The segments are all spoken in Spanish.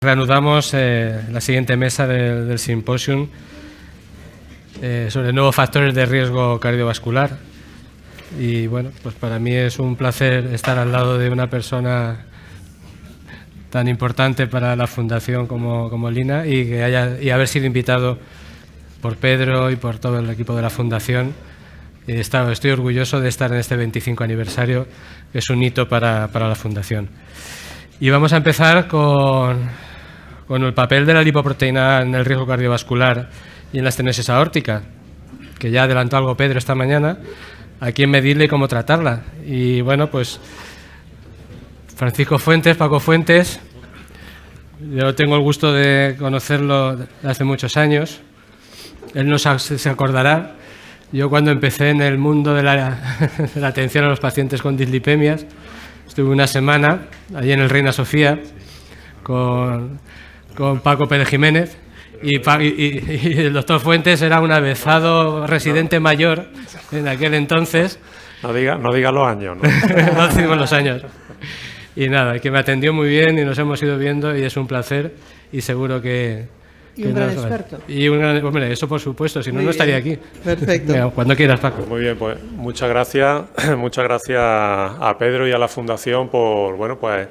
Reanudamos la siguiente mesa del simposium sobre nuevos factores de riesgo cardiovascular. Y bueno, pues para mí es un placer estar al lado de una persona tan importante para la Fundación como Lina y haber sido invitado por Pedro y por todo el equipo de la Fundación. Estoy orgulloso de estar en este 25 aniversario, que es un hito para la Fundación. Y vamos a empezar con el papel de la lipoproteína en el riesgo cardiovascular y en la estenosis aórtica, que ya adelantó algo Pedro esta mañana, a quién medirla y cómo tratarla. Y bueno, pues Francisco Fuentes, Paco Fuentes, yo tengo el gusto de conocerlo de hace muchos años. Él no se acordará. Yo cuando empecé en el mundo de la atención a los pacientes con dislipemias, estuve una semana allí en el Reina Sofía con Paco Pérez Jiménez y el doctor Fuentes era un avezado residente mayor en aquel entonces. No diga los años, ¿no? No decimos los años. Y nada, que me atendió muy bien y nos hemos ido viendo y es un placer y seguro que... Y un gran experto. Y un gran... Hombre, eso por supuesto, si no, no estaría aquí. Perfecto. Venga, cuando quieras, Paco. Muy bien, pues muchas gracias a Pedro y a la Fundación por, bueno, pues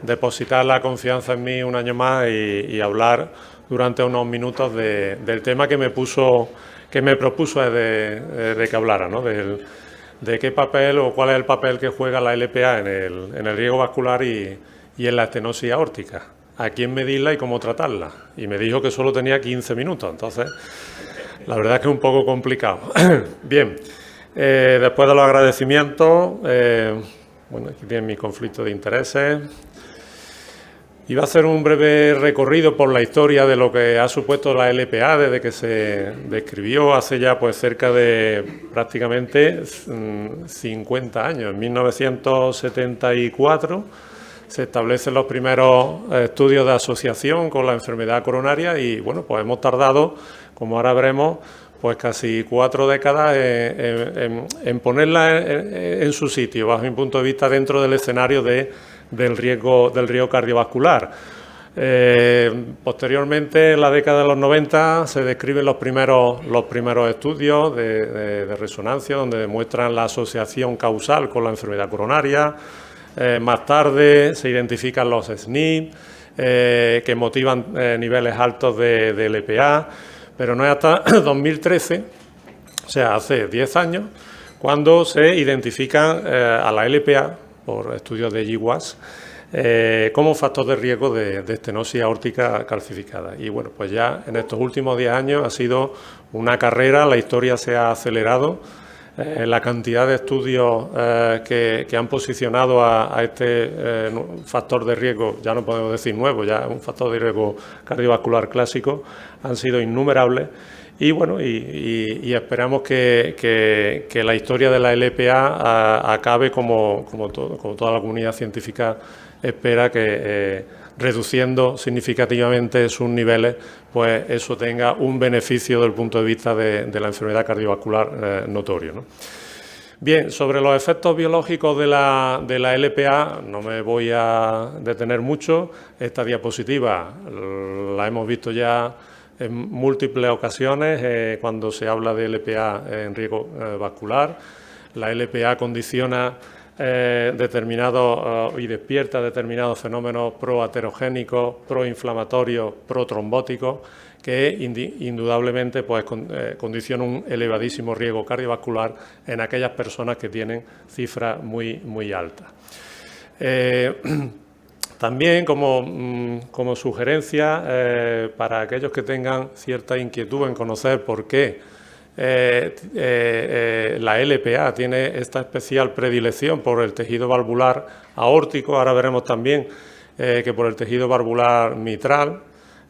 depositar la confianza en mí un año más y hablar durante unos minutos del tema que me propuso de que hablara, ¿no? De qué papel o cuál es el papel que juega la LPA en el riesgo vascular y en la estenosis aórtica. A quién medirla y cómo tratarla. Y me dijo que solo tenía 15 minutos, entonces la verdad es que es un poco complicado. Bien, después de los agradecimientos, bueno, aquí tienen mi conflicto de intereses. Iba a hacer un breve recorrido por la historia de lo que ha supuesto la LPA desde que se describió hace ya pues cerca de prácticamente 50 años. En 1974 se establecen los primeros estudios de asociación con la enfermedad coronaria y bueno, pues hemos tardado, como ahora veremos, pues casi 4 décadas en ponerla en su sitio, bajo mi punto de vista, dentro del escenario del riesgo cardiovascular. Posteriormente, en la década de los 90, se describen los primeros estudios de resonancia donde demuestran la asociación causal con la enfermedad coronaria. Más tarde se identifican los SNP, que motivan niveles altos de LPA, pero no es hasta 2013, o sea, hace 10 años, cuando se identifican a la LPA por estudios de GWAS como factor de riesgo de estenosis aórtica calcificada. Y bueno, pues ya en estos últimos 10 años ha sido una carrera, la historia se ha acelerado, la cantidad de estudios que han posicionado a este factor de riesgo, ya no podemos decir nuevo, ya un factor de riesgo cardiovascular clásico, han sido innumerables. Y bueno, y esperamos que la historia de la LPA acabe como toda la comunidad científica espera, que reduciendo significativamente sus niveles, pues eso tenga un beneficio desde el punto de vista de la enfermedad cardiovascular notorio, ¿no? Bien, sobre los efectos biológicos de la LPA no me voy a detener mucho. Esta diapositiva la hemos visto ya en múltiples ocasiones cuando se habla de LPA en riesgo vascular. La LPA condiciona determinados y despierta determinados fenómenos proaterogénicos, proinflamatorios, protrombóticos, que indudablemente pues, condicionan un elevadísimo riesgo cardiovascular en aquellas personas que tienen cifras muy altas. También como sugerencia para aquellos que tengan cierta inquietud en conocer por qué la LPA tiene esta especial predilección por el tejido valvular aórtico, ahora veremos también que por el tejido valvular mitral,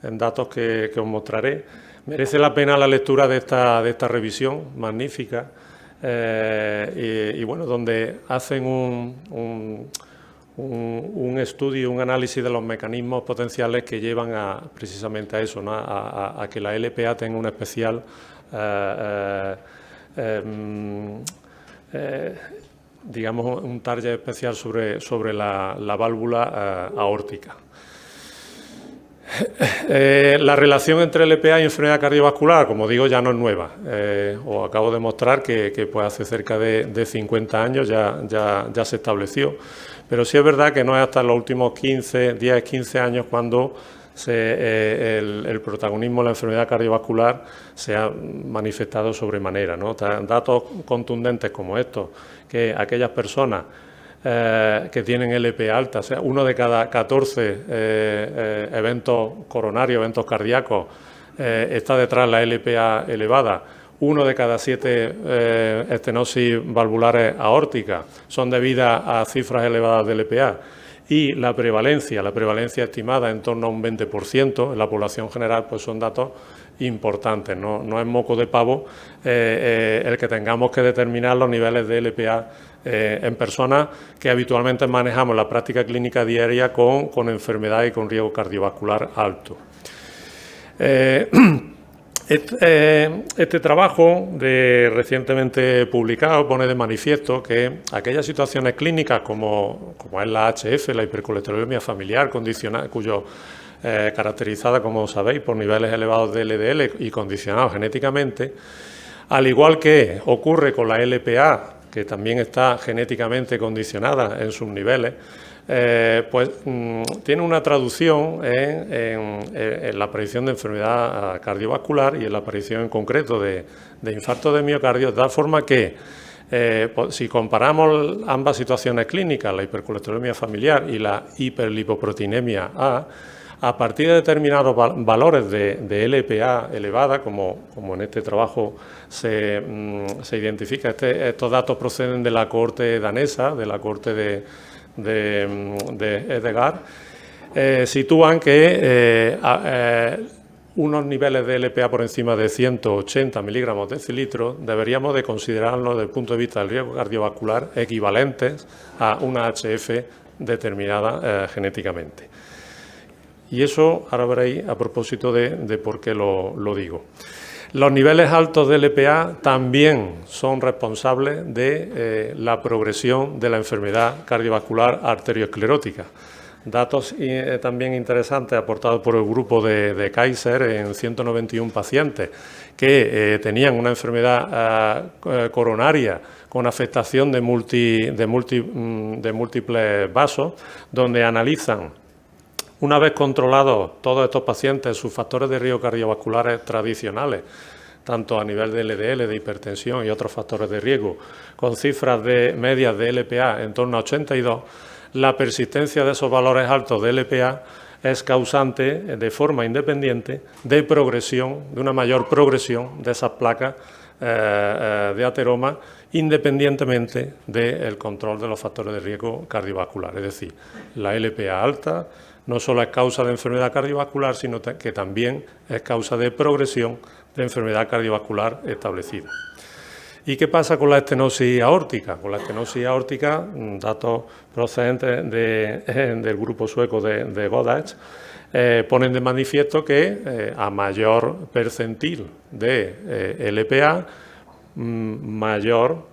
en datos que os mostraré, merece la pena la lectura de esta revisión magnífica y bueno, donde hacen un estudio, un análisis de los mecanismos potenciales que llevan precisamente a eso, ¿no? a que la LPA tenga una especial digamos un target especial sobre la válvula aórtica. La relación entre LPA y enfermedad cardiovascular, como digo, ya no es nueva. Os acabo de mostrar que pues hace cerca de 50 años ya se estableció. Pero sí es verdad que no es hasta los últimos 10, 15 años cuando el protagonismo de la enfermedad cardiovascular se ha manifestado sobremanera, ¿no? Datos contundentes como estos, que aquellas personas que tienen LPA alta, o sea, 1 de cada 14 eventos coronarios, eventos cardíacos, está detrás la LPA elevada. 1 de cada 7 estenosis valvulares aórticas son debidas a cifras elevadas de LPA. Y la prevalencia estimada en torno a un 20% en la población general, pues son datos importantes. No es moco de pavo el que tengamos que determinar los niveles de LPA en personas que habitualmente manejamos la práctica clínica diaria con enfermedad y con riesgo cardiovascular alto. Este trabajo recientemente publicado pone de manifiesto que aquellas situaciones clínicas como es la HF, la hipercolesterolemia familiar, caracterizada, como sabéis, por niveles elevados de LDL y condicionados genéticamente, al igual que ocurre con la LPA, que también está genéticamente condicionada en sus niveles, pues tiene una traducción en la aparición de enfermedad cardiovascular y en la aparición en concreto de infarto de miocardio, de tal forma que si comparamos ambas situaciones clínicas, la hipercolesterolemia familiar y la hiperlipoproteinemia a partir de determinados valores de LPA elevada, como en este trabajo se identifica, estos datos proceden de la cohorte danesa, de la cohorte de Edgar, sitúan que unos niveles de LPA por encima de 180 miligramos decilitro deberíamos de considerarlos desde el punto de vista del riesgo cardiovascular equivalentes a una HF determinada genéticamente. Y eso ahora veréis a propósito de por qué lo digo. Los niveles altos de LPA también son responsables de la progresión de la enfermedad cardiovascular arteriosclerótica. Datos también interesantes aportados por el grupo de Kaiser en 191 pacientes que tenían una enfermedad coronaria con afectación de múltiples vasos, donde analizan, una vez controlados todos estos pacientes, sus factores de riesgo cardiovasculares tradicionales, tanto a nivel de LDL, de hipertensión y otros factores de riesgo, con cifras medias de LPA en torno a 82, la persistencia de esos valores altos de LPA es causante de forma independiente de una mayor progresión de esas placas de ateroma, independientemente del control de los factores de riesgo cardiovascular. Es decir, la LPA alta no solo es causa de enfermedad cardiovascular, sino que también es causa de progresión de enfermedad cardiovascular establecida. ¿Y qué pasa con la estenosis aórtica? Con la estenosis aórtica, datos procedentes del grupo sueco de Goddard, ponen de manifiesto que a mayor percentil de LPA, menor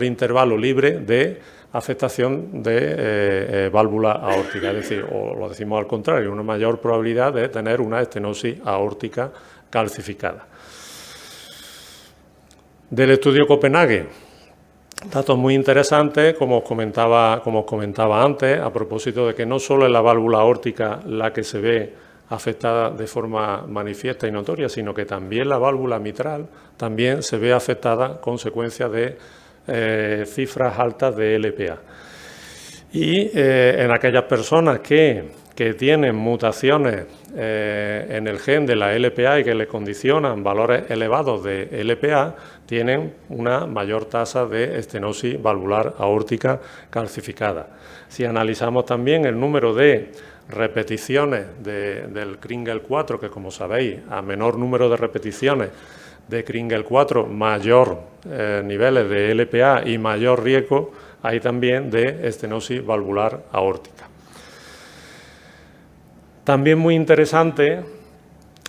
intervalo libre de afectación de válvula aórtica, es decir, o lo decimos al contrario, una mayor probabilidad de tener una estenosis aórtica calcificada. Del estudio Copenhague, datos muy interesantes, como os comentaba antes, a propósito de que no solo es la válvula aórtica la que se ve afectada de forma manifiesta y notoria, sino que también la válvula mitral también se ve afectada a consecuencia de cifras altas de LPA. Y en aquellas personas que tienen mutaciones en el gen de la LPA y que le condicionan valores elevados de LPA, tienen una mayor tasa de estenosis valvular aórtica calcificada. Si analizamos también el número de repeticiones del Kringle 4, que como sabéis, a menor número de repeticiones de Kringle 4, mayor niveles de LPA y mayor riesgo hay también de estenosis valvular aórtica. También muy interesante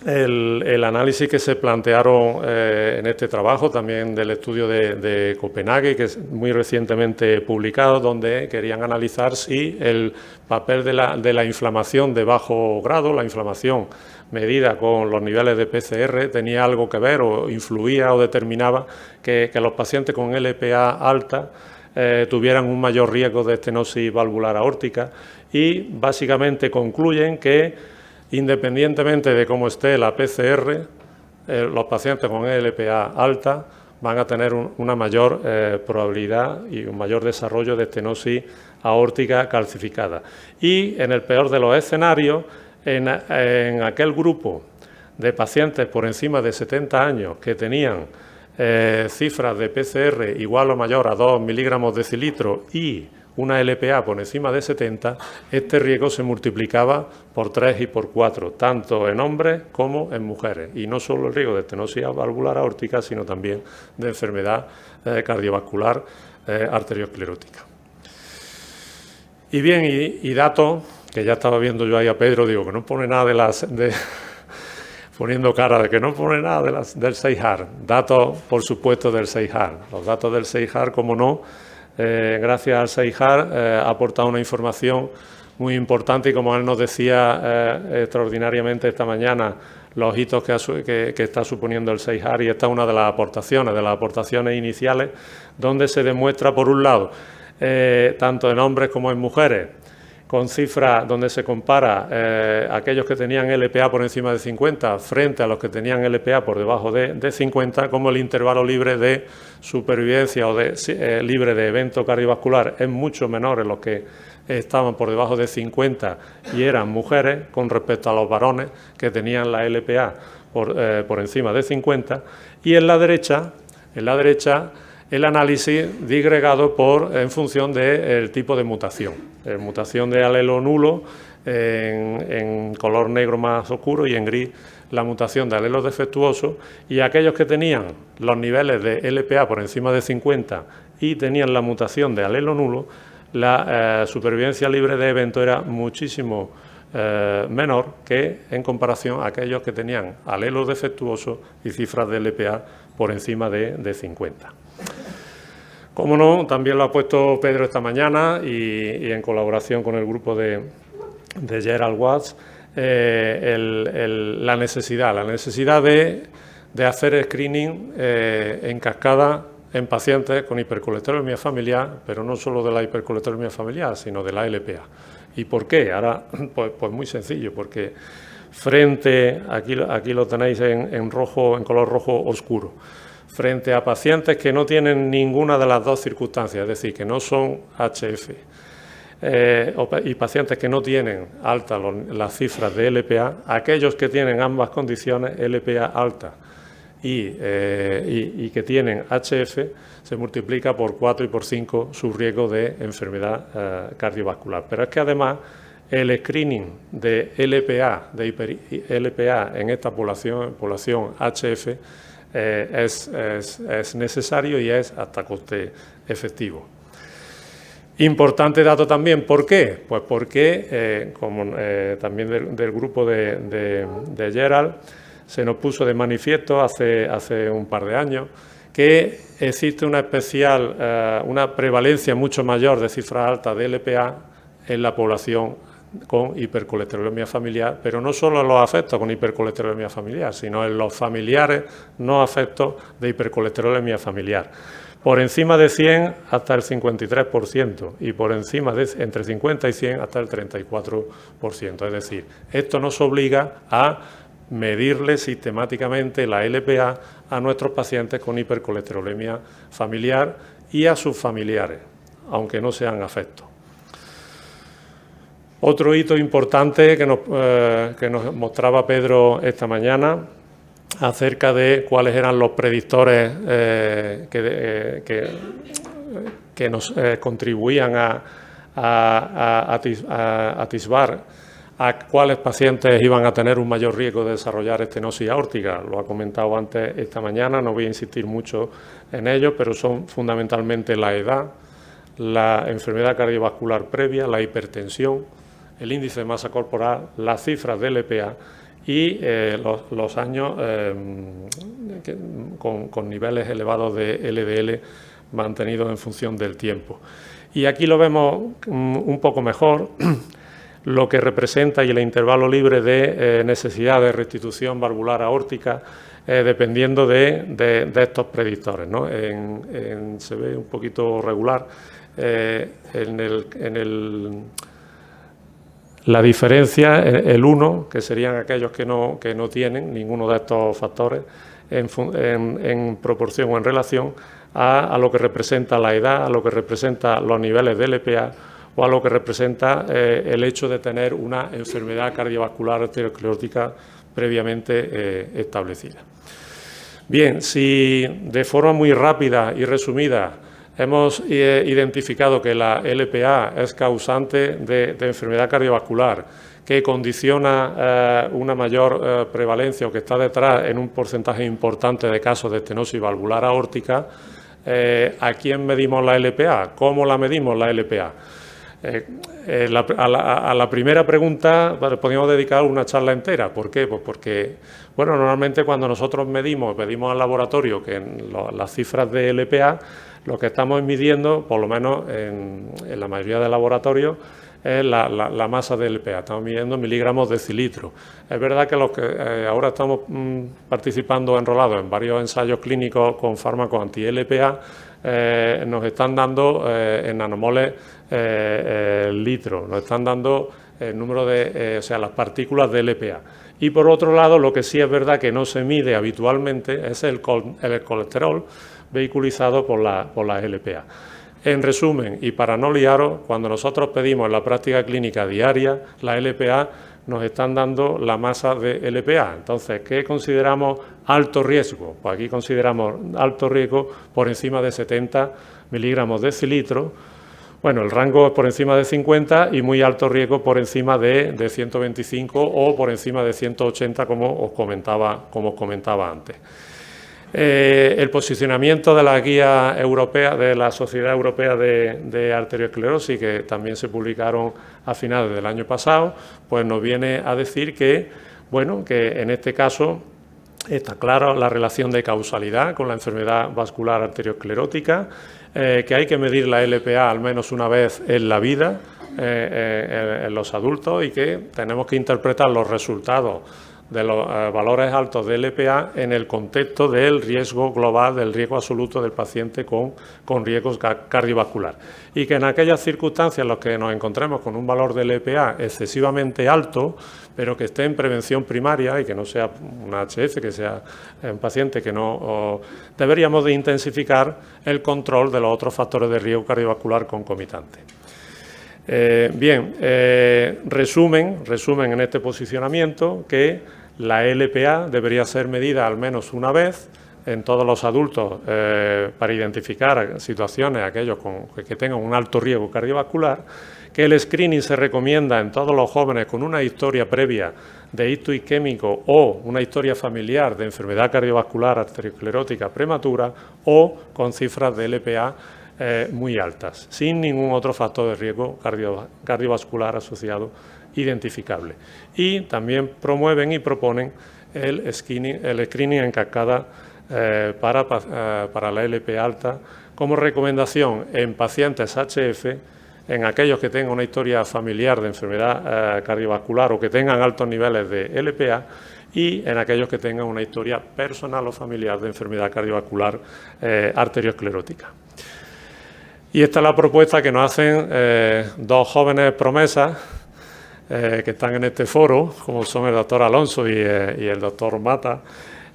el análisis que se plantearon en este trabajo, también del estudio de Copenhague, que es muy recientemente publicado, donde querían analizar si el papel de la inflamación de bajo grado, la inflamación medida con los niveles de PCR, tenía algo que ver o influía o determinaba que los pacientes con LPA alta tuvieran un mayor riesgo de estenosis valvular aórtica, y básicamente concluyen que independientemente de cómo esté la PCR, los pacientes con LPA alta van a tener una mayor probabilidad y un mayor desarrollo de estenosis aórtica calcificada. Y en el peor de los escenarios, en aquel grupo de pacientes por encima de 70 años que tenían cifras de PCR igual o mayor a 2 miligramos decilitro y una LPA por encima de 70, este riesgo se multiplicaba por 3 y por 4, tanto en hombres como en mujeres. Y no solo el riesgo de estenosis valvular aórtica, sino también de enfermedad cardiovascular arteriosclerótica. Y bien, y datos, que ya estaba viendo yo ahí a Pedro, digo que no pone nada poniendo cara de que no pone nada del CEIJAR. Datos, por supuesto, del CEIJAR. Los datos del CEIJAR, como no, gracias al CEIJAR ha aportado una información muy importante, y como él nos decía extraordinariamente esta mañana, los hitos que está suponiendo el CEIJAR, y esta es una de las aportaciones iniciales, donde se demuestra, por un lado, tanto en hombres como en mujeres, con cifras donde se compara aquellos que tenían LPA por encima de 50 frente a los que tenían LPA por debajo de 50, como el intervalo libre de supervivencia o libre de evento cardiovascular es mucho menor en los que estaban por debajo de 50 y eran mujeres con respecto a los varones que tenían la LPA por encima de 50, y en la derecha el análisis disgregado en función del tipo de mutación. Mutación de alelo nulo en color negro más oscuro, y en gris la mutación de alelos defectuosos, y aquellos que tenían los niveles de LPA por encima de 50 y tenían la mutación de alelo nulo, la supervivencia libre de evento era muchísimo menor que en comparación a aquellos que tenían alelos defectuosos y cifras de LPA por encima de 50. Como no, también lo ha puesto Pedro esta mañana, y en colaboración con el grupo de Gerald Watts, la necesidad de hacer screening en cascada en pacientes con hipercolesterolemia familiar, pero no solo de la hipercolesterolemia familiar, sino de la LPA. ¿Y por qué? Ahora, pues muy sencillo, porque aquí lo tenéis en rojo, en color rojo oscuro, frente a pacientes que no tienen ninguna de las dos circunstancias, es decir, que no son HF, y pacientes que no tienen altas las cifras de LPA, aquellos que tienen ambas condiciones, LPA alta y que tienen HF, se multiplica por 4 y por 5 su riesgo de enfermedad cardiovascular. Pero es que además el screening de LPA en esta población HF es necesario y es hasta coste efectivo. Importante dato también, ¿por qué? Pues porque, como también del grupo de Gerald, se nos puso de manifiesto hace un par de años que existe una prevalencia mucho mayor de cifras altas de LPA en la población con hipercolesterolemia familiar, pero no solo en los afectos con hipercolesterolemia familiar, sino en los familiares no afectos de hipercolesterolemia familiar. Por encima de 100 hasta el 53% y por encima de entre 50 y 100 hasta el 34%. Es decir, esto nos obliga a medirle sistemáticamente la LPA a nuestros pacientes con hipercolesterolemia familiar y a sus familiares, aunque no sean afectos. Otro hito importante que nos mostraba Pedro esta mañana acerca de cuáles eran los predictores que nos contribuían a atisbar a cuáles pacientes iban a tener un mayor riesgo de desarrollar estenosis aórtica. Lo ha comentado antes esta mañana, no voy a insistir mucho en ello, pero son fundamentalmente la edad, la enfermedad cardiovascular previa, la hipertensión, el índice de masa corporal, las cifras de LPA y los años con niveles elevados de LDL mantenidos en función del tiempo. Y aquí lo vemos un poco mejor, lo que representa y el intervalo libre de necesidad de restitución valvular aórtica dependiendo de estos predictores, ¿no? Se ve un poquito regular la diferencia, el 1, que serían aquellos que no tienen ninguno de estos factores en proporción o en relación a lo que representa la edad, a lo que representa los niveles de LPA o a lo que representa el hecho de tener una enfermedad cardiovascular arteriosclerótica previamente establecida. Bien, si de forma muy rápida y resumida hemos identificado que la LPA es causante de enfermedad cardiovascular, que condiciona una mayor prevalencia o que está detrás en un porcentaje importante de casos de estenosis valvular aórtica, ¿a quién medimos la LPA? ¿Cómo la medimos la LPA? A la primera pregunta podríamos dedicar una charla entera. ¿Por qué? Pues porque, bueno, normalmente cuando nosotros pedimos al laboratorio que las cifras de LPA, lo que estamos midiendo, por lo menos en la mayoría de laboratorios, es la masa de LPA. Estamos midiendo miligramos decilitro. Es verdad que los que ahora estamos participando enrolados en varios ensayos clínicos con fármacos anti-LPA, nos están dando en nanomoles litro, nos están dando el número de, las partículas de LPA. Y por otro lado, lo que sí es verdad que no se mide habitualmente es el colesterol vehiculizado por la LPA. En resumen, y para no liaros, cuando nosotros pedimos en la práctica clínica diaria la LPA, nos están dando la masa de LPA. Entonces, ¿qué consideramos alto riesgo? Pues aquí consideramos alto riesgo por encima de 70 miligramos decilitro. Bueno, el rango es por encima de 50 y muy alto riesgo por encima de 125 o por encima de 180, como os comentaba antes. El posicionamiento de la guía europea, de la Sociedad Europea de Arteriosclerosis, que también se publicaron a finales del año pasado, pues nos viene a decir que, bueno, que en este caso está clara la relación de causalidad con la enfermedad vascular arteriosclerótica, que hay que medir la LPA al menos una vez en la vida en los adultos y que tenemos que interpretar los resultados de los valores altos de LPA en el contexto del riesgo global, del riesgo absoluto del paciente con riesgo cardiovascular. Y que en aquellas circunstancias en las que nos encontremos con un valor de LPA excesivamente alto, pero que esté en prevención primaria y que no sea una HF, que sea un paciente que no... deberíamos de intensificar el control de los otros factores de riesgo cardiovascular concomitantes. Resumen en este posicionamiento que la LPA debería ser medida al menos una vez en todos los adultos para identificar situaciones, aquellos que tengan un alto riesgo cardiovascular, que el screening se recomienda en todos los jóvenes con una historia previa de ictus isquémico o una historia familiar de enfermedad cardiovascular arteriosclerótica prematura o con cifras de LPA muy altas, sin ningún otro factor de riesgo cardiovascular asociado identificable. Y también promueven y proponen el screening en cascada para la LPA alta como recomendación en pacientes HF, en aquellos que tengan una historia familiar de enfermedad cardiovascular o que tengan altos niveles de LPA, y en aquellos que tengan una historia personal o familiar de enfermedad cardiovascular arteriosclerótica. Y esta es la propuesta que nos hacen dos jóvenes promesas que están en este foro, como son el doctor Alonso y el doctor Mata,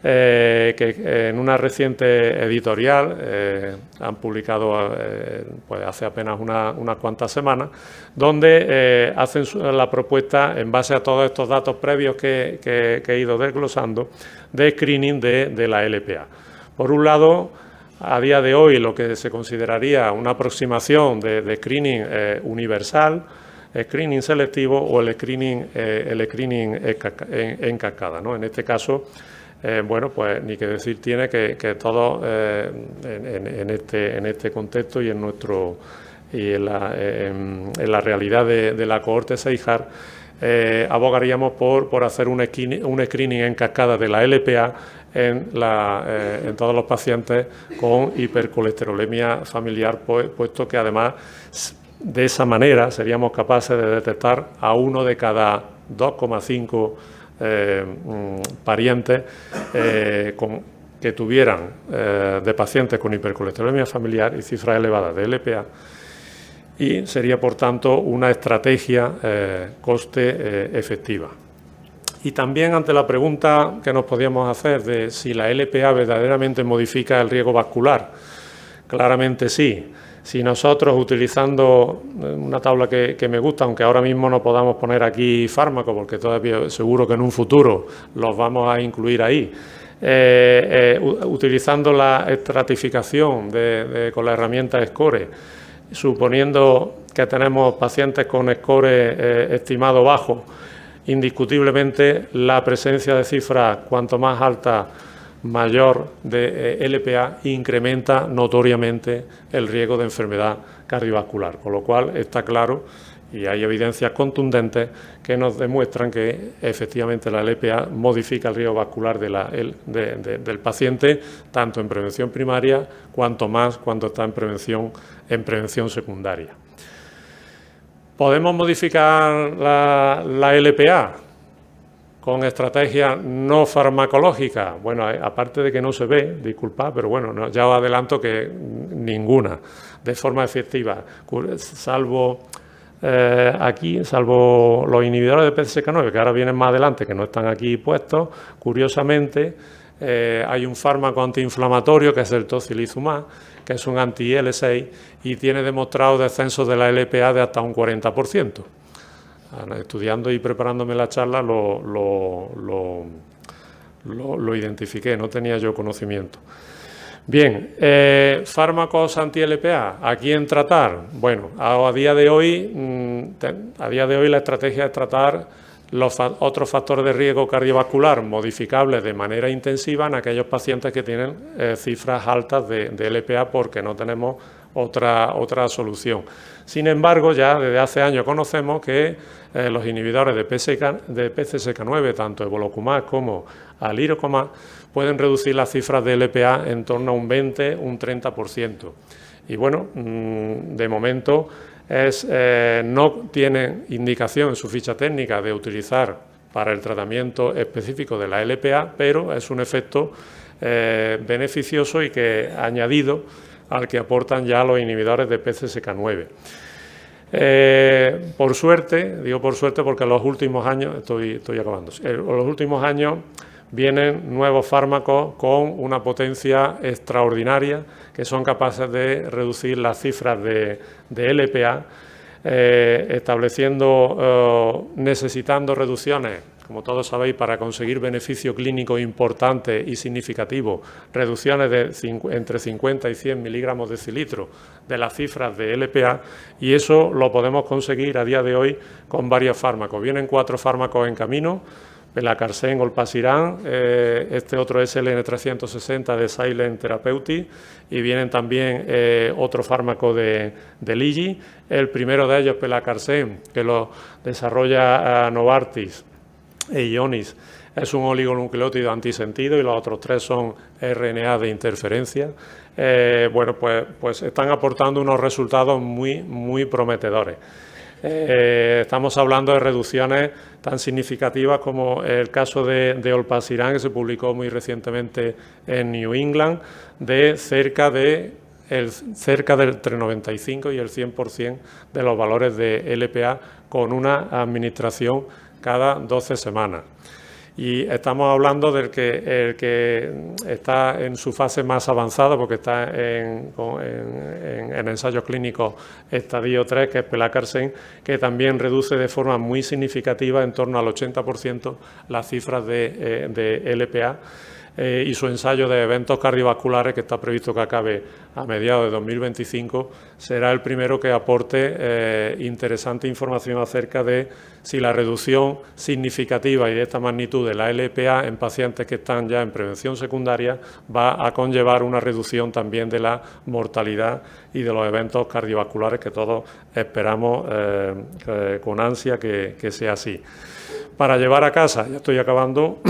que en una reciente editorial han publicado pues hace apenas unas cuantas semanas, donde hacen la propuesta en base a todos estos datos previos que he ido desglosando de screening de la LPA. Por un lado, a día de hoy lo que se consideraría una aproximación de screening universal, screening selectivo o el screening en cascada, ¿no? En este caso, bueno, pues ni que decir tiene que todos en este contexto y en la realidad de la cohorte 6HAR abogaríamos por hacer un screening en cascada de la LPA en todos los pacientes con hipercolesterolemia familiar, puesto que además de esa manera seríamos capaces de detectar a 1 de cada 2,5 parientes que tuvieran de pacientes con hipercolesterolemia familiar y cifras elevadas de LPA, y sería, por tanto, una estrategia coste efectiva. Y también ante la pregunta que nos podíamos hacer de si la LPA verdaderamente modifica el riesgo vascular, claramente sí. Si nosotros, utilizando una tabla que me gusta, aunque ahora mismo no podamos poner aquí fármacos, porque todavía seguro que en un futuro los vamos a incluir ahí, utilizando la estratificación con la herramienta SCORE, suponiendo que tenemos pacientes con SCORE estimado bajo, indiscutiblemente la presencia de cifras cuanto más alta, mayor de LPA, incrementa notoriamente el riesgo de enfermedad cardiovascular, con lo cual está claro y hay evidencias contundentes que nos demuestran que efectivamente la LPA modifica el riesgo vascular del paciente, tanto en prevención primaria cuanto más cuando está en prevención secundaria. ¿Podemos modificar la LPA con estrategias no farmacológicas? Bueno, aparte de que no se ve, disculpad, pero bueno, ya os adelanto que ninguna de forma efectiva, salvo los inhibidores de PCSK9, que ahora vienen más adelante, que no están aquí puestos. Curiosamente, hay un fármaco antiinflamatorio que es el tocilizumab, que es un anti-IL-6 y tiene demostrado descensos de la LPA de hasta un 40%. Estudiando y preparándome la charla lo identifiqué, no tenía yo conocimiento. Bien, fármacos anti-LPA, ¿a quién tratar? Bueno, a día de hoy la estrategia es tratar los otros factores de riesgo cardiovascular modificables de manera intensiva en aquellos pacientes que tienen cifras altas de LPA, porque no tenemos otra solución. Sin embargo, ya desde hace años conocemos que los inhibidores de PCSK9, tanto evolocumab como alirocumab, pueden reducir las cifras de LPA en torno a un 20, un 30%. Y bueno, de momento no tienen indicación en su ficha técnica de utilizar para el tratamiento específico de la LPA, pero es un efecto beneficioso y que añadido al que aportan ya los inhibidores de PCSK9. Por suerte, digo por suerte porque en los últimos años, estoy acabando, en los últimos años vienen nuevos fármacos con una potencia extraordinaria que son capaces de reducir las cifras de LPA, necesitando reducciones, como todos sabéis, para conseguir beneficio clínico importante y significativo, reducciones de entre 50 y 100 miligramos decilitro de las cifras de LPA, y eso lo podemos conseguir a día de hoy con varios fármacos. Vienen 4 fármacos en camino: Pelacarsen, Olpasiran, este otro es LN360 de Silent Therapeutics, y vienen también otro fármaco de Lilly. El primero de ellos, Pelacarsen, que lo desarrolla Novartis e Ionis, es un oligonucleótido antisentido, y los otros 3 son RNA de interferencia. Bueno, pues están aportando unos resultados muy prometedores. Estamos hablando de reducciones tan significativas como el caso de Olpasiran, que se publicó muy recientemente en New England, de cerca del entre 95 y el 100% de los valores de LPA con una administración cada 12 semanas. Y estamos hablando del el que está en su fase más avanzada, porque está en ensayos clínicos estadio 3, que es Pelacarsen, que también reduce de forma muy significativa, en torno al 80%, las cifras de LPA. y su ensayo de eventos cardiovasculares, que está previsto que acabe a mediados de 2025, será el primero que aporte interesante información acerca de si la reducción significativa y de esta magnitud de la LPA en pacientes que están ya en prevención secundaria va a conllevar una reducción también de la mortalidad y de los eventos cardiovasculares que todos esperamos con ansia que sea así. Para llevar a casa, ya estoy acabando,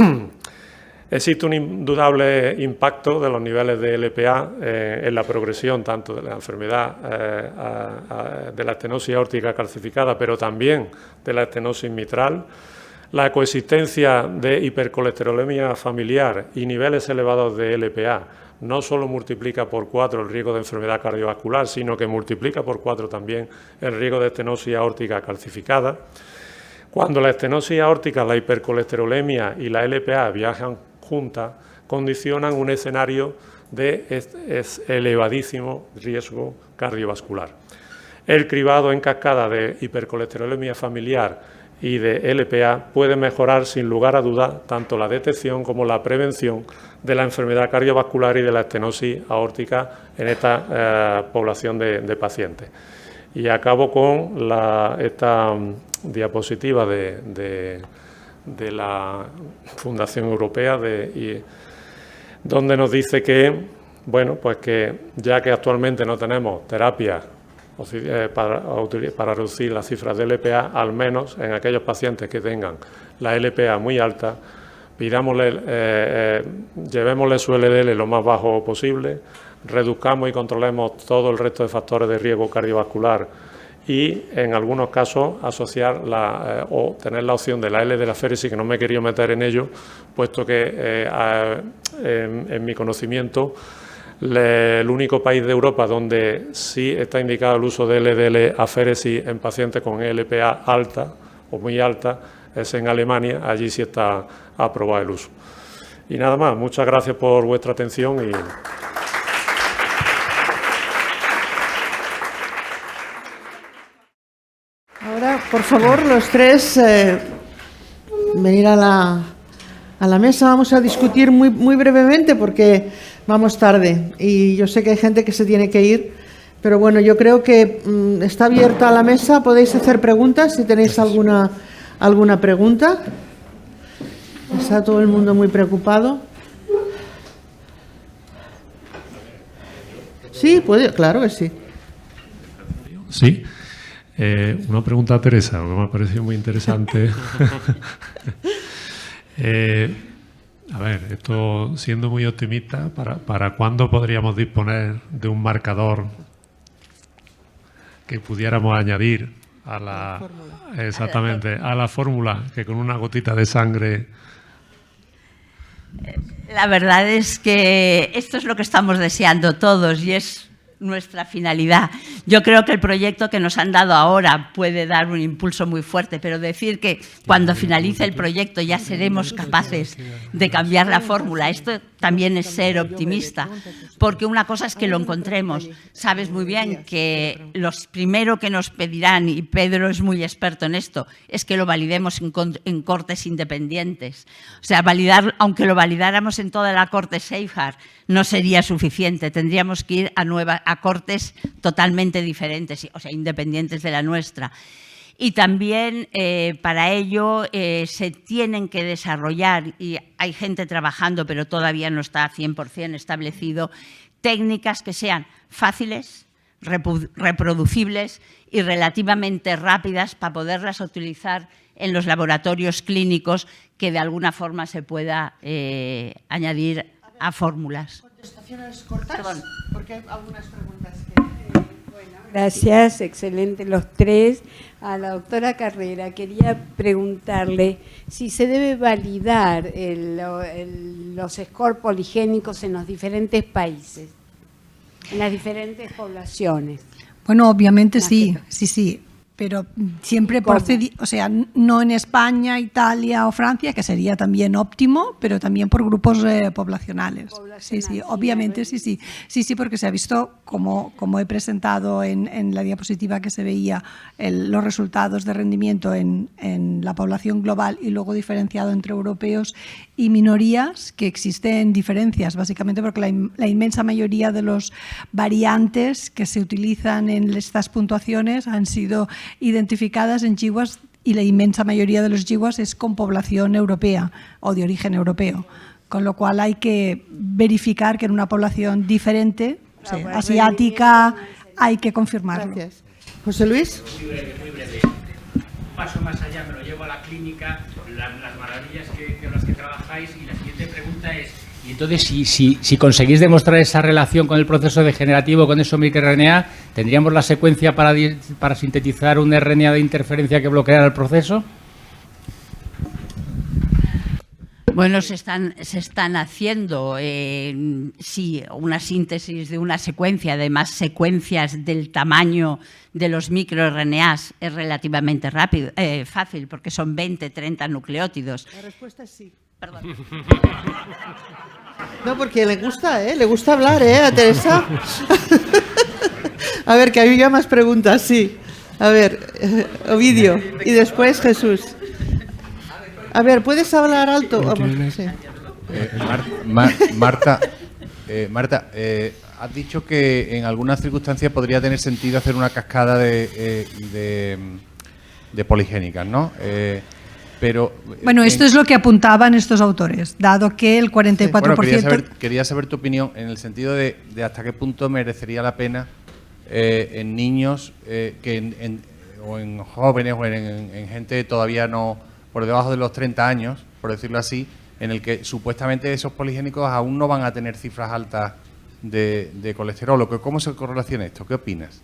existe un indudable impacto de los niveles de LPA en la progresión tanto de la enfermedad de la estenosis aórtica calcificada, pero también de la estenosis mitral. La coexistencia de hipercolesterolemia familiar y niveles elevados de LPA no solo multiplica por 4 el riesgo de enfermedad cardiovascular, sino que multiplica por 4 también el riesgo de estenosis aórtica calcificada. Cuando la estenosis aórtica, la hipercolesterolemia y la LPA viajan juntas, condicionan un escenario de elevadísimo riesgo cardiovascular. El cribado en cascada de hipercolesterolemia familiar y de LPA puede mejorar sin lugar a dudas tanto la detección como la prevención de la enfermedad cardiovascular y de la estenosis aórtica en esta población de pacientes. Y acabo con esta diapositiva de la Fundación Europea, donde nos dice que, bueno, pues que ya que actualmente no tenemos terapias para reducir las cifras de LPA, al menos en aquellos pacientes que tengan la LPA muy alta, llevémosle su LDL lo más bajo posible, reduzcamos y controlemos todo el resto de factores de riesgo cardiovascular y en algunos casos asociar o tener la opción de la L de la féresis, que no me he querido meter en ello, puesto que en mi conocimiento el único país de Europa donde sí está indicado el uso de LDL aféresis en pacientes con LPA alta o muy alta es en Alemania, allí sí está aprobado el uso. Y nada más, muchas gracias por vuestra atención y... Ahora, por favor, los tres venir a la mesa. Vamos a discutir muy brevemente porque vamos tarde y yo sé que hay gente que se tiene que ir, pero bueno, yo creo que está abierta la mesa. Podéis hacer preguntas si tenéis alguna pregunta. Está todo el mundo muy preocupado. Sí, puede, claro que sí. Sí. Una pregunta a Teresa, que me ha parecido muy interesante. A ver, esto siendo muy optimista, ¿para cuándo podríamos disponer de un marcador que pudiéramos añadir a la fórmula? Exactamente, a la fórmula, que con una gotita de sangre... La verdad es que esto es lo que estamos deseando todos y es nuestra finalidad. Yo creo que el proyecto que nos han dado ahora puede dar un impulso muy fuerte, pero decir que cuando finalice el proyecto ya seremos capaces de cambiar la fórmula, esto también es ser optimista, porque una cosa es que lo encontremos. Sabes muy bien que los primero que nos pedirán, y Pedro es muy experto en esto, es que lo validemos en cortes independientes. O sea, aunque lo validáramos en toda la corte Safeguard, no sería suficiente. Tendríamos que ir a cortes totalmente diferentes, o sea, independientes de la nuestra. Y también para ello se tienen que desarrollar, y hay gente trabajando, pero todavía no está 100% establecido, técnicas que sean fáciles, reproducibles y relativamente rápidas para poderlas utilizar en los laboratorios clínicos, que de alguna forma se pueda añadir a fórmulas. ¿Contestaciones cortas? Perdón, porque hay algunas preguntas Gracias, excelente los tres. A la doctora Carrera quería preguntarle si se debe validar los scores poligénicos en los diferentes países, en las diferentes poblaciones. Bueno, obviamente sí. pero siempre o sea, no en España, Italia o Francia, que sería también óptimo, pero también por grupos poblacionales. Sí, obviamente, sí, porque se ha visto, como he presentado en la diapositiva que se veía, los resultados de rendimiento en la población global y luego diferenciado entre europeos y minorías, que existen diferencias, básicamente porque la inmensa mayoría de los variantes que se utilizan en estas puntuaciones han sido identificadas en chihuas y la inmensa mayoría de los chihuas es con población europea o de origen europeo, con lo cual hay que verificar que en una población diferente, asiática, hay que confirmarlo. Gracias. José Luis. Muy breve. Un paso más allá, me lo llevo a la clínica, las maravillas con las que trabajáis, y la siguiente pregunta es: y entonces, si conseguís demostrar esa relación con el proceso degenerativo, con esos microRNA, ¿tendríamos la secuencia para sintetizar un RNA de interferencia que bloqueara el proceso? Bueno, se están haciendo, sí, una síntesis de una secuencia, además secuencias del tamaño de los microRNAs es relativamente fácil, porque son 20, 30 nucleótidos. La respuesta es sí. Perdón. No, porque le gusta hablar, a Teresa. A ver, que había más preguntas, sí. A ver, Ovidio, y después Jesús. A ver, ¿puedes hablar alto? Sí. Marta, has dicho que en algunas circunstancias podría tener sentido hacer una cascada de poligénicas, ¿no? Pero bueno, esto es lo que apuntaban estos autores, dado que el 44%... Bueno, quería saber tu opinión en el sentido de hasta qué punto merecería la pena en niños o en jóvenes o en gente todavía no por debajo de los 30 años, por decirlo así, en el que supuestamente esos poligénicos aún no van a tener cifras altas de colesterol. ¿Cómo se correlaciona esto? ¿Qué opinas?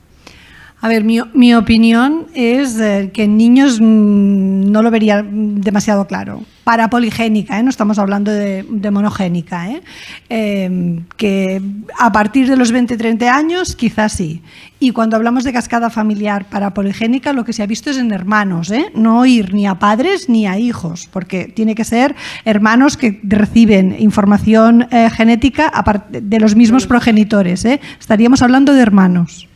A ver, mi opinión es que en niños no lo vería demasiado claro. Para poligénica, no estamos hablando de monogénica, que a partir de los 20-30 años quizás sí. Y cuando hablamos de cascada familiar para poligénica, lo que se ha visto es en hermanos, no ir ni a padres ni a hijos, porque tiene que ser hermanos que reciben información genética de los mismos progenitores. Estaríamos hablando de hermanos.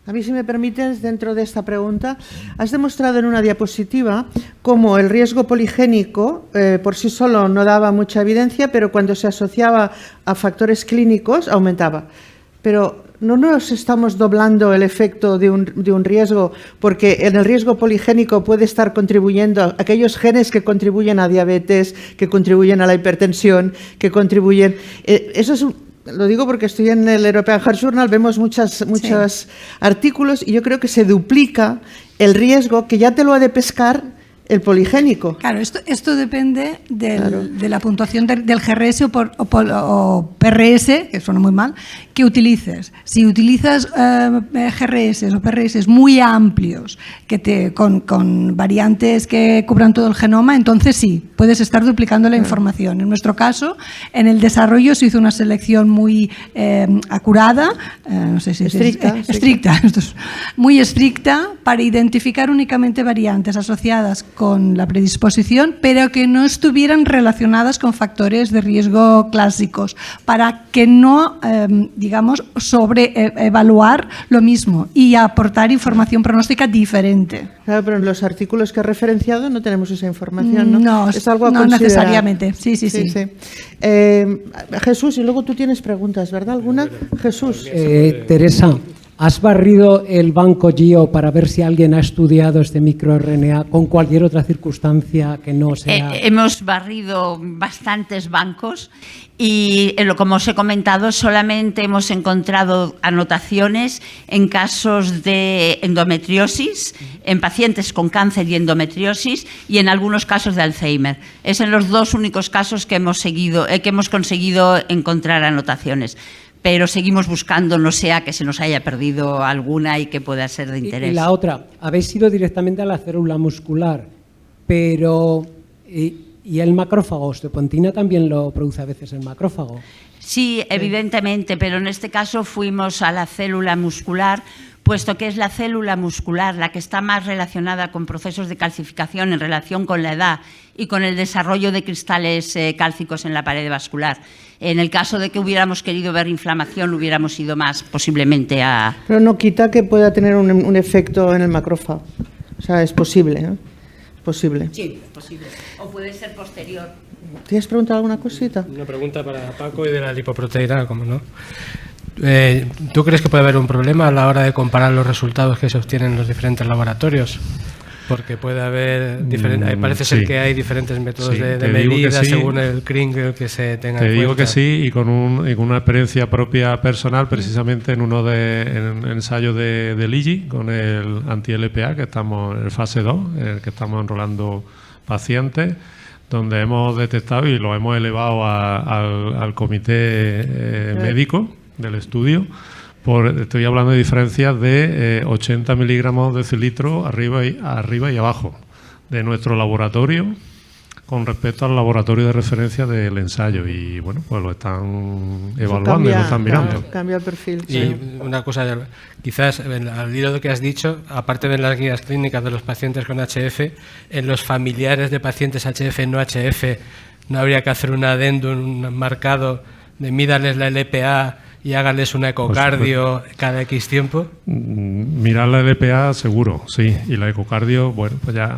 A mí, si me permites, dentro de esta pregunta, has demostrado en una diapositiva cómo el riesgo poligénico por sí solo no daba mucha evidencia, pero cuando se asociaba a factores clínicos aumentaba. Pero no nos estamos doblando el efecto de un riesgo, porque en el riesgo poligénico puede estar contribuyendo a aquellos genes que contribuyen a diabetes, que contribuyen a la hipertensión, que contribuyen... eso es lo digo porque estoy en el European Heart Journal, vemos muchos artículos y yo creo que se duplica el riesgo que ya te lo ha de pescar el poligénico. Claro, esto depende de la puntuación del GRS o PRS, que suena muy mal, que utilices. Si utilizas GRS o PRS muy amplios, con variantes que cubran todo el genoma, entonces sí, puedes estar duplicando la información. En nuestro caso, en el desarrollo se hizo una selección muy acurada, no sé si estricta, muy estricta, para identificar únicamente variantes asociadas con la predisposición, pero que no estuvieran relacionadas con factores de riesgo clásicos, para que no, sobreevaluar lo mismo y aportar información pronóstica diferente. Claro, pero en los artículos que he referenciado no tenemos esa información, ¿no? No, es algo a no necesariamente. Sí. Jesús, y luego tú tienes preguntas, ¿verdad? ¿Alguna? Jesús. Teresa, ¿has barrido el banco GIO para ver si alguien ha estudiado este microRNA con cualquier otra circunstancia que no sea...? Hemos barrido bastantes bancos y, como os he comentado, solamente hemos encontrado anotaciones en casos de endometriosis, en pacientes con cáncer y endometriosis, y en algunos casos de Alzheimer. Es en los dos únicos casos que hemos conseguido encontrar anotaciones. Pero seguimos buscando, no sea que se nos haya perdido alguna y que pueda ser de interés. Y la otra, habéis ido directamente a la célula muscular, pero ¿y el macrófago? Osteopontina también lo produce a veces el macrófago. Sí, evidentemente, pero en este caso fuimos a la célula muscular, puesto que es la célula muscular la que está más relacionada con procesos de calcificación en relación con la edad y con el desarrollo de cristales cálcicos en la pared vascular. En el caso de que hubiéramos querido ver inflamación, hubiéramos ido más posiblemente a... Pero no quita que pueda tener un efecto en el macrófago. O sea, es posible, ¿no? Es posible. Sí, es posible. O puede ser posterior. ¿Tienes preguntado alguna cosita? Una pregunta para Paco y de la lipoproteína, ¿cómo no? ¿Tú crees que puede haber un problema a la hora de comparar los resultados que se obtienen en los diferentes laboratorios? Porque puede haber parece ser que hay diferentes métodos de medida según el CRING que se tenga en cuenta. Te digo que sí, y con una experiencia propia personal, precisamente en uno en ensayo de Ligi, con el anti-LPA, que estamos en el fase 2, en el que estamos enrolando pacientes, donde hemos detectado y lo hemos elevado al comité médico del estudio. Estoy hablando de diferencias de 80 miligramos de decilitro arriba y abajo de nuestro laboratorio con respecto al laboratorio de referencia del ensayo. Y bueno, pues lo están evaluando y lo están mirando. Cambia el perfil. Y una cosa, quizás al hilo de lo que has dicho, aparte de las guías clínicas de los pacientes con HF, en los familiares de pacientes HF no HF, ¿no habría que hacer un adendum, un marcado de mídales la LPA y háganles un ecocardio cada X tiempo? Mirar la LPA seguro, sí. Y la ecocardio, bueno, pues ya...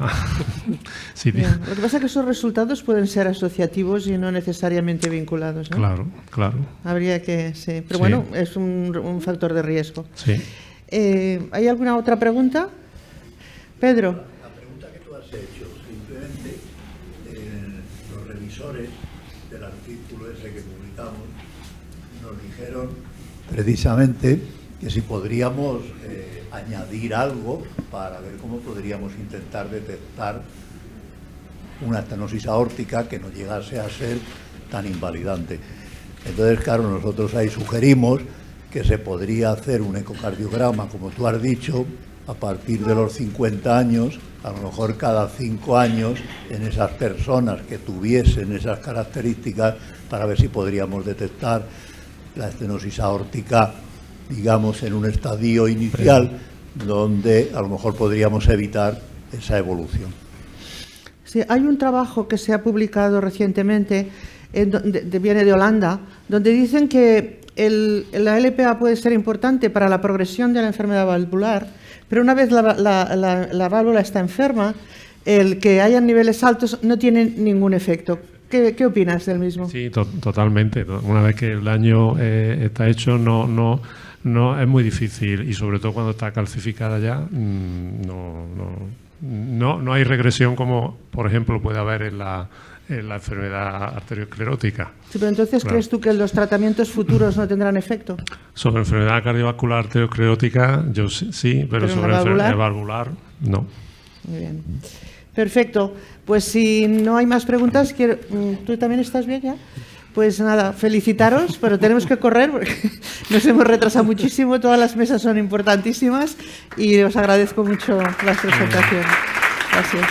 sí. Lo que pasa es que esos resultados pueden ser asociativos y no necesariamente vinculados, ¿no? Claro, claro. Habría que... Sí. Pero sí. Bueno, es un factor de riesgo. Sí. ¿Hay alguna otra pregunta? Pedro. La pregunta que tú has hecho, simplemente los revisores del artículo ese que publicamos nos dijeron precisamente que si podríamos añadir algo para ver cómo podríamos intentar detectar una estenosis aórtica que no llegase a ser tan invalidante. Entonces, claro, nosotros ahí sugerimos que se podría hacer un ecocardiograma, como tú has dicho, a partir de los 50 años, a lo mejor cada 5 años, en esas personas que tuviesen esas características, para ver si podríamos detectar la estenosis aórtica, digamos, en un estadio inicial, donde a lo mejor podríamos evitar esa evolución. Sí, hay un trabajo que se ha publicado recientemente, viene de Holanda, donde dicen que la LPA puede ser importante para la progresión de la enfermedad valvular, pero una vez la válvula está enferma, el que hayan niveles altos no tiene ningún efecto. ¿Qué opinas del mismo? Sí, totalmente. Una vez que el daño está hecho, no es muy difícil, y sobre todo cuando está calcificada ya, no hay regresión como, por ejemplo, puede haber en la enfermedad arteriosclerótica. Sí, pero entonces, claro, ¿crees tú que los tratamientos futuros no tendrán efecto? Sobre enfermedad cardiovascular arteriosclerótica, yo sí, pero sobre enfermedad valvular, no. Muy bien. Perfecto. Pues si no hay más preguntas, ¿tú también estás bien ya? Pues nada, felicitaros, pero tenemos que correr porque nos hemos retrasado muchísimo, todas las mesas son importantísimas y os agradezco mucho las presentaciones. Gracias.